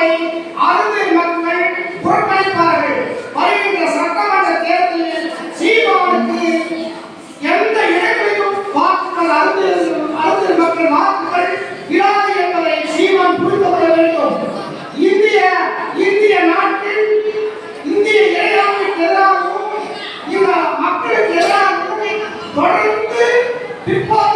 சீமானை அரசியல் மக்கள் புறக்கணிப்பார்கள். வருகின்ற சட்டமன்ற தேர்தலில் சீமானுக்கு எந்த இடங்களிலும் வாக்குகள் அரசியல் மக்கள் வாக்குகள் இராது என்பதை சீமான் புரிந்து கொள்ள வேண்டும். இந்திய நாட்டில் இந்திய இறையாண்மைக்கு எதிராகவும் இந்த மக்களுக்கு எதிராகவும் தொடர்ந்து